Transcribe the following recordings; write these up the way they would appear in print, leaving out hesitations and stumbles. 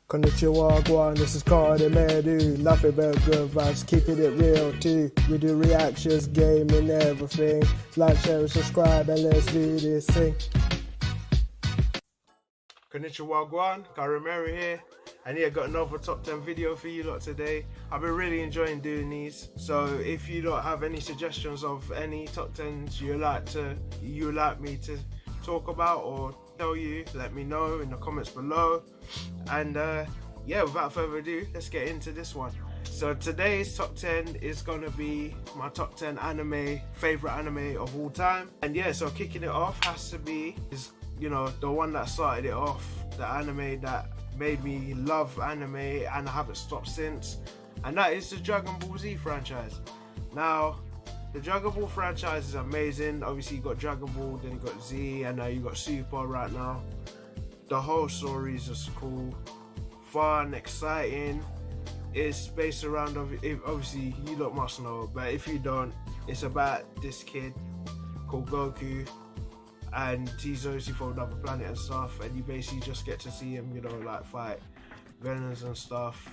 Konnichiwa, Guan, this is Cardi Medu. Nothing but good vibes, keeping it real too. We do reactions, gaming, everything. Like, share, and subscribe, and let's do this thing. Konnichiwa, Guan, Karimeru here. And yeah, got another top 10 video for you lot today. I've been really enjoying doing these. So if you don't have any suggestions of any top 10s you like me to talk about or tell you, let me know in the comments below. And yeah, without further ado, let's get into this one. So today's top 10 is gonna be my top 10 favorite anime of all time. And yeah, so kicking it off has to be the one that started it off, the anime that made me love anime, and I haven't stopped since, and that is the Dragon Ball Z franchise. Now, the Dragon Ball franchise is amazing. Obviously you got Dragon Ball, then you got Z, and now you got Super right now. The whole story is just cool, fun, exciting. It's based around, obviously you lot must know, but if you don't, it's about this kid called Goku, and he's obviously from another planet and stuff, and you basically just get to see him, like fight villains and stuff.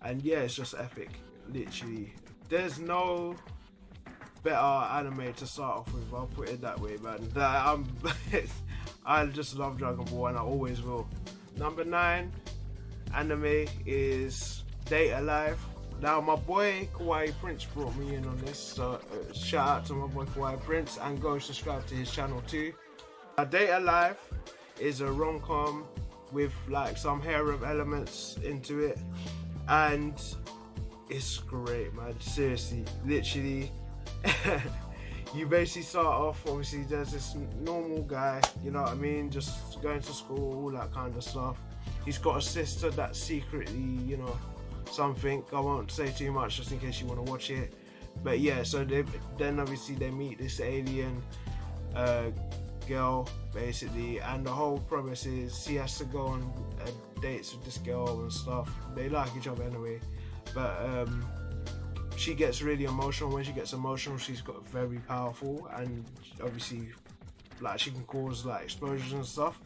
And yeah, it's just epic, literally. There's no better anime to start off with, I'll put it that way, man. I just love Dragon Ball, and I always will. Number 9 anime is Date Alive. Now, my boy Kawaii Prince brought me in on this, so shout out to my boy Kawaii Prince, and go subscribe to his channel too. Date Alive is a rom-com with like some harem elements into it, and it's great, man. Seriously, literally. You basically start off, obviously there's this normal guy, you know what I mean, just going to school, all that kind of stuff. He's got a sister that's secretly, something. I won't say too much just in case you want to watch it, but yeah, so then obviously they meet this alien girl basically, and the whole premise is he has to go on dates with this girl and stuff. They like each other anyway, but she gets really emotional. When she gets emotional, she's got very powerful, and obviously like she can cause like explosions and stuff.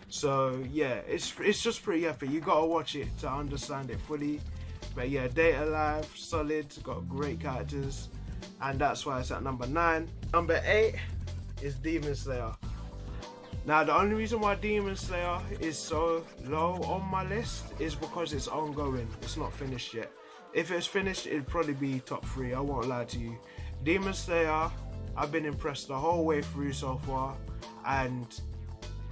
So yeah, it's just pretty epic. You gotta watch it to understand it fully. But yeah, Date Alive, solid, got great characters, and that's why it's at number 9. Number 8 is Demon Slayer. Now, the only reason why Demon Slayer is so low on my list is because it's ongoing. It's not finished yet. If it's finished, it'd probably be top 3, I won't lie to you. Demon Slayer, I've been impressed the whole way through so far, and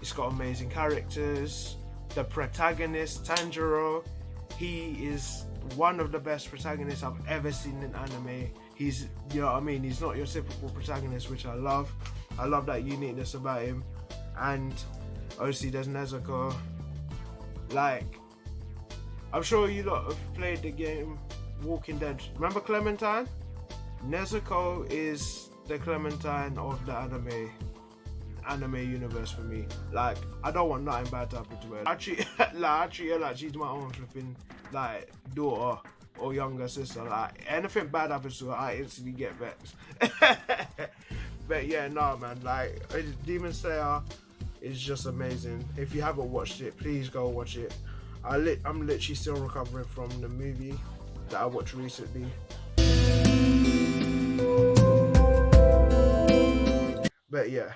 it's got amazing characters. The protagonist, Tanjiro, he is one of the best protagonists I've ever seen in anime. He's, he's not your typical protagonist, which I love. I love that uniqueness about him. And obviously there's Nezuko. Like, I'm sure you lot have played the game Walking Dead. Remember Clementine? Nezuko is the Clementine of the anime universe for me. Like, I don't want nothing bad to happen to her. I treat her like she's my own flipping like daughter or younger sister. Like, anything bad happens to her, I instantly get vexed. But yeah, no man, like Demon Slayer is just amazing. If you haven't watched it, please go watch it. I'm literally still recovering from the movie that I watched recently. But yeah.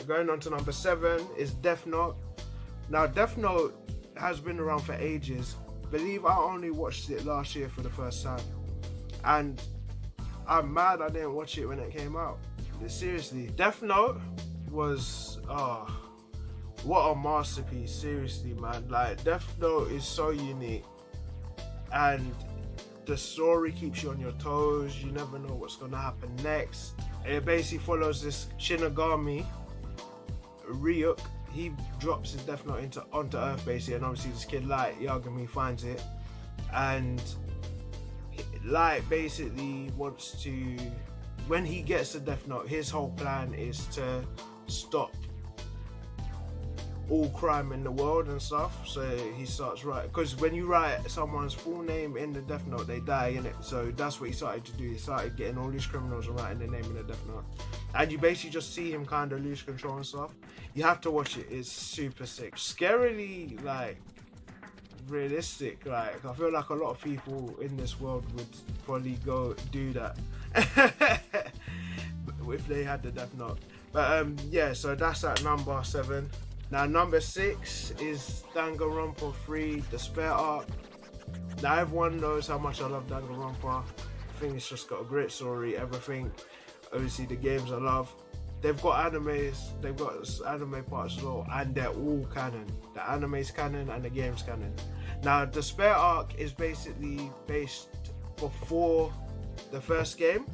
Going on to number 7 is Death Note. Now, Death Note has been around for ages. Believe I only watched it last year for the first time, and I'm mad I didn't watch it when it came out. Seriously, Death Note was what a masterpiece. Seriously, man, like Death Note is so unique, and the story keeps you on your toes. You never know what's gonna happen next. It basically follows this Shinigami, Ryuk. He drops his Death Note onto Earth basically, and obviously this kid Light Yagami finds it, and Light basically wants to, when he gets the Death Note, his whole plan is to stop all crime in the world and stuff. So he starts writing, because when you write someone's full name in the Death Note, they die in it. So that's what he started to do. He started getting all these criminals and writing their name in the Death Note, and you basically just see him kind of lose control and stuff. You have to watch it. It's super sick, scarily like realistic. Like, I feel like a lot of people in this world would probably go do that if they had the Death Note. But yeah, so that's at number 7. Now number 6 is Danganronpa 3, the Spare Arc. Now everyone knows how much I love Danganronpa. I think it's just got a great story, everything. Obviously the games I love. They've got animes, they've got anime parts as well, and they're all canon. The anime's canon and the game's canon. Now the Spare Arc is basically based before the first game.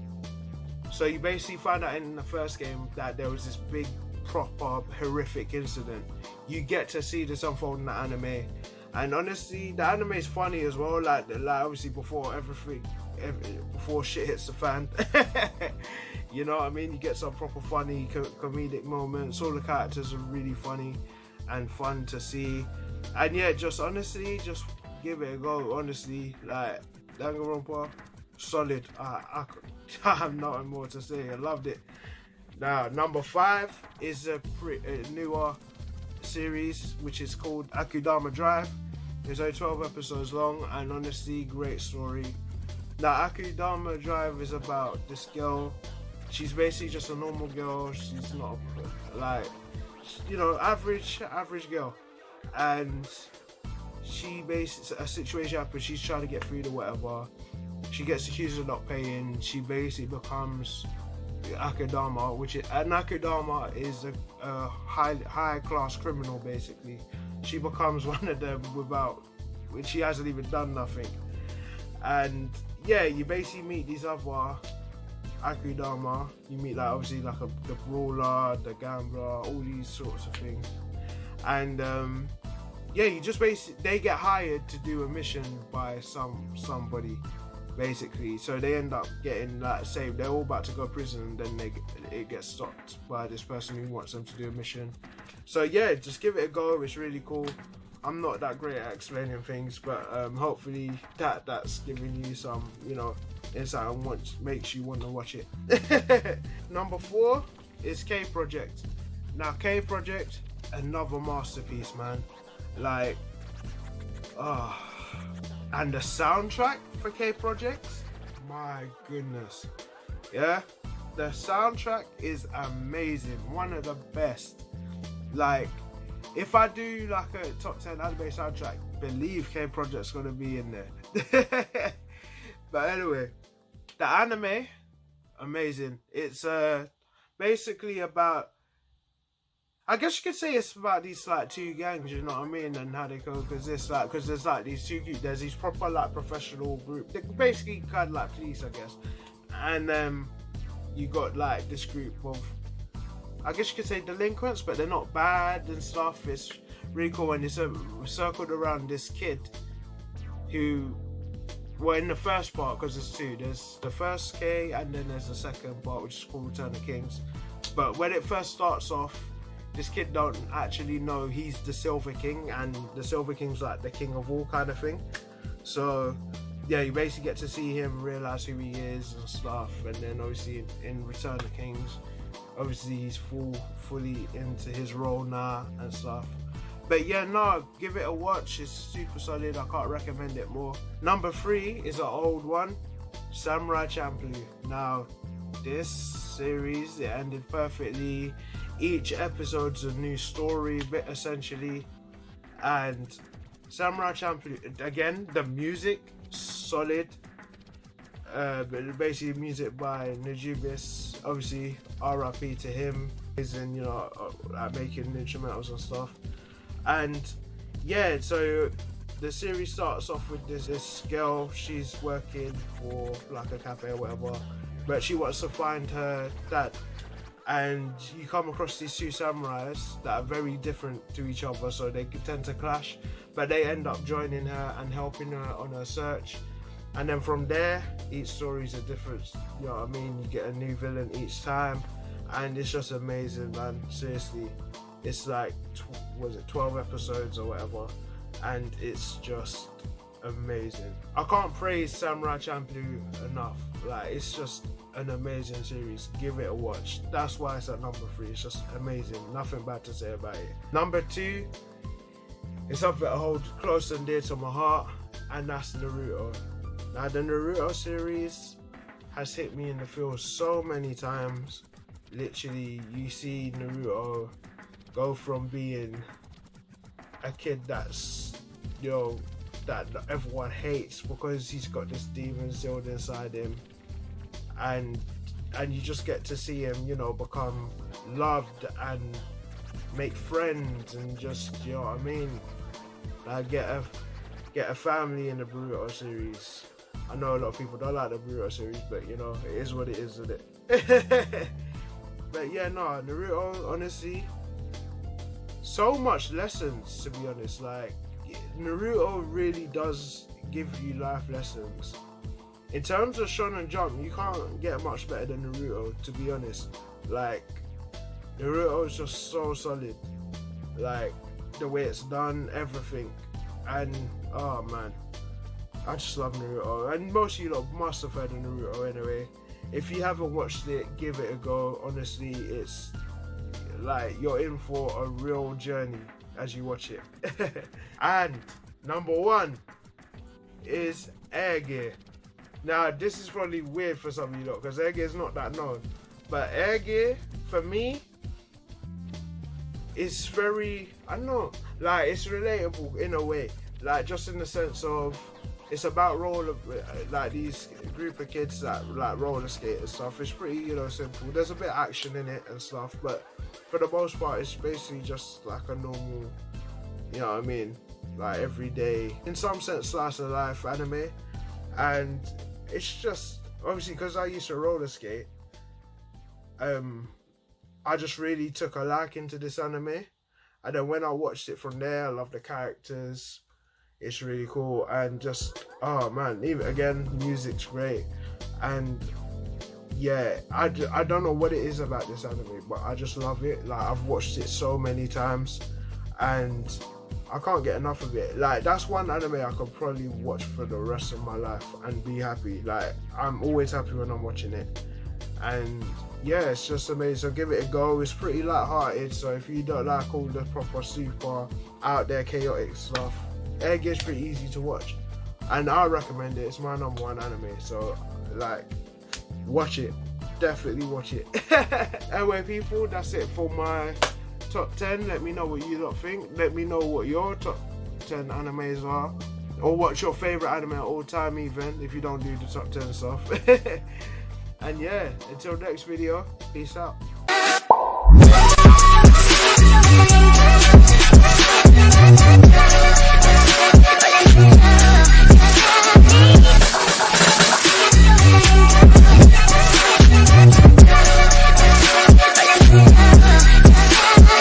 So you basically find out in the first game that there was this big, proper, horrific incident. You get to see this unfold in the anime. And honestly, the anime is funny as well, like obviously before before shit hits the fan. You know what I mean? You get some proper funny comedic moments. All the characters are really funny and fun to see. And yeah, just honestly, just give it a go. Honestly, like Danganronpa, solid. I have nothing more to say. I loved it. Now, number 5 is a newer series, which is called Akudama Drive. It's only 12 episodes long, and honestly, great story. Now, Akudama Drive is about this girl. She's basically just a normal girl. She's not like, you know, average girl. And she basically, a situation happens. She's trying to get food or whatever. She gets accused of not paying. She basically becomes Akudama, which is an Akudama is a high class criminal. Basically, she becomes one of them which she hasn't even done nothing. And yeah, you basically meet these other Akudama. You meet like obviously like the brawler, the gambler, all these sorts of things. And yeah, you just basically, they get hired to do a mission by somebody. Basically, so they end up getting like saved. They're all about to go to prison, and then it gets stopped by this person who wants them to do a mission. So yeah, just give it a go. It's really cool. I'm not that great at explaining things, but hopefully that's giving you some, you know, insight on what makes you want to watch it. Number 4 is K Project. Now K Project, another masterpiece, man. Like, and the soundtrack for K Project, my goodness, yeah, the soundtrack is amazing, one of the best. Like, if I do like a top 10 anime soundtrack, believe K Project's gonna be in there. But anyway, the anime, amazing. It's basically about, I guess you could say it's about these like 2 gangs, you know what I mean, and how they go, because there's like these 2 groups, there's these proper like professional group, they're basically kind of like police, I guess, and you got like this group of, I guess you could say delinquents, but they're not bad and stuff. It's really cool, and it's circled around this kid who, well, in the first part, because there's the first K and then there's the second part, which is called Return of Kings. But when it first starts off, this kid don't actually know he's the Silver King, and the Silver King's like the king of all kind of thing. So yeah, you basically get to see him realize who he is and stuff. And then obviously in Return of Kings, obviously he's fully into his role now and stuff. But yeah, no, give it a watch. It's super solid. I can't recommend it more. Number 3 is an old one, Samurai Champloo. Now, this series, it ended perfectly. Each episode's a new story, bit essentially. And Samurai Champloo, again, the music, solid. But basically music by Najibis, obviously RIP to him. He's in, you know, making instrumentals and stuff. And yeah, so the series starts off with this girl. She's working for like a cafe or whatever, but she wants to find her dad. And you come across these 2 samurais that are very different to each other, so they tend to clash, but they end up joining her and helping her on her search. And then from there, each story's a different, you know what I mean, you get a new villain each time, and it's just amazing, man. Seriously, it's like 12 episodes or whatever, and it's just amazing. I can't praise Samurai Champloo enough. Like, it's just an amazing series. Give it a watch. That's why it's at number 3. It's just amazing. Nothing bad to say about it. Number 2 It's something that holds close and dear to my heart, and that's Naruto. Now the Naruto series has hit me in the feels so many times. Literally, you see Naruto go from being a kid that's, you know, that everyone hates because he's got this demon sealed inside him, and you just get to see him, you know, become loved and make friends and just, you know what I mean, like get a family in the Naruto series. I know a lot of people don't like the Naruto series, but you know, it is what it is, isn't it? But yeah, no, Naruto, honestly, so much lessons, to be honest. Like, Naruto really does give you life lessons. In terms of Shonen Jump, you can't get much better than Naruto, to be honest. Like, Naruto is just so solid. Like, the way it's done, everything. And, oh man, I just love Naruto. And most of you lot must have heard of Naruto anyway. If you haven't watched it, give it a go. Honestly, it's like you're in for a real journey as you watch it. And number 1 is Air Gear. Now, this is probably weird for some of you lot because Air Gear is not that known. But Air Gear, for me, is very, I don't know, like, it's relatable in a way. Like, just in the sense of, it's about like these group of kids that like roller skate and stuff. It's pretty, you know, simple. There's a bit of action in it and stuff, but for the most part, it's basically just like a normal, you know what I mean, like everyday, in some sense, slice of life anime. And it's just, obviously, because I used to roller skate, I just really took a liking to this anime. And then when I watched it from there, I love the characters. It's really cool, and just, oh man, even again, music's great. And yeah, I don't know what it is about this anime, but I just love it. Like, I've watched it so many times and I can't get enough of it. Like, that's one anime I could probably watch for the rest of my life and be happy. Like, I'm always happy when I'm watching it. And yeah, it's just amazing. So give it a go. It's pretty light-hearted, so if you don't like all the proper super out there chaotic stuff, Air Gear's pretty easy to watch, and I recommend it. It's my number 1 anime, so like, watch it, definitely watch it. Anyway, people, that's it for my top 10. Let me know what you lot think. Let me know what your top 10 animes are, or what's your favorite anime at all time, even if you don't do the top 10 stuff. And yeah, until next video, peace out.